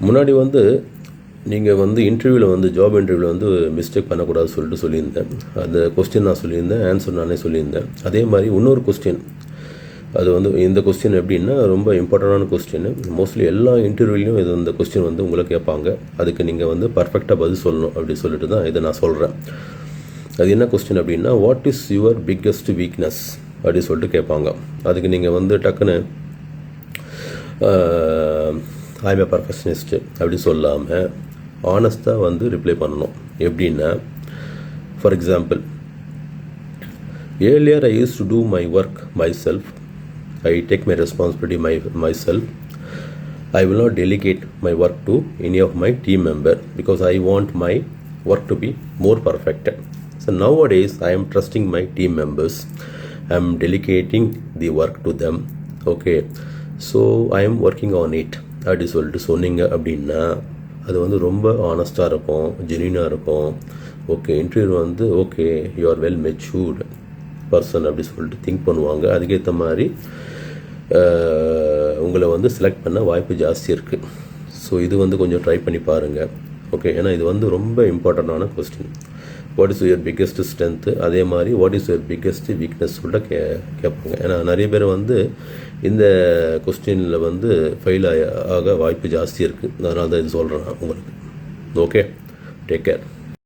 முன்னாடி வந்து நீங்கள் வந்து இன்டர்வியூவில் வந்து ஜாப் இன்டர்வியூவில் வந்து மிஸ்டேக் பண்ணக்கூடாது சொல்லியிருந்தேன். அந்த கொஸ்டின் நான் சொல்லியிருந்தேன், ஆன்சர் நானே சொல்லியிருந்தேன். அதே மாதிரி இன்னொரு கொஸ்டின், அது வந்து இந்த கொஸ்டின் எப்படின்னா ரொம்ப இம்பார்ட்டண்டான கொஸ்டின். மோஸ்ட்லி எல்லா இன்டர்வியூலையும் இந்த கொஸ்டின் வந்து உங்களை கேட்பாங்க. அதுக்கு நீங்கள் வந்து பர்ஃபெக்டாக பதில் சொல்லணும் அப்படி சொல்லிட்டு தான் இதை நான் சொல்கிறேன். அது என்ன கொஸ்டின் அப்படின்னா, what is your biggest weakness அப்படி சொல்லிட்டு கேட்பாங்க. அதுக்கு நீங்கள் வந்து டக்குன்னு ஐ எம் ஏ பர்ஃபெக்ஷனிஸ்ட் அப்படி சொல்லாமல் ஆனஸ்ட்டாக வந்து ரிப்ளை பண்ணணும். எப்படின்னா, for example, earlier I used to do my work myself. I take my responsibility myself. I will not delegate my work to any of my team member because I want my work to be more perfect. So nowadays I am trusting my team members. I am delegating the work to them. Okay, so I am working on it. அப்படி சொல்லிட்டு சொன்னீங்க அப்படின்னா அது வந்து ரொம்ப ஆனஸ்டாக இருக்கும், ஜென்யூனாக இருக்கும். Okay, interview வந்து okay you are well matured person அப்படி சொல்லிட்டு திங்க் பண்ணுவாங்க. அதுக்கேற்ற மாதிரி உங்களை வந்து செலக்ட் பண்ண வாய்ப்பு ஜாஸ்தி இருக்குது. ஸோ இது வந்து கொஞ்சம் ட்ரை பண்ணி பாருங்கள். ஓகே, ஏன்னா இது வந்து ரொம்ப இம்பார்ட்டண்டான question. What is your biggest strength, அதே மாதிரி what is your biggest weakness சொல்லிட்டு கேட்பாங்க. ஏன்னா நிறைய பேர் வந்து இந்த கொஸ்டினில் வந்து ஃபெயில் ஆக வாய்ப்பு ஜாஸ்தி இருக்குது. அதனால தான் இது சொல்கிறேன் உங்களுக்கு. Okay, take care.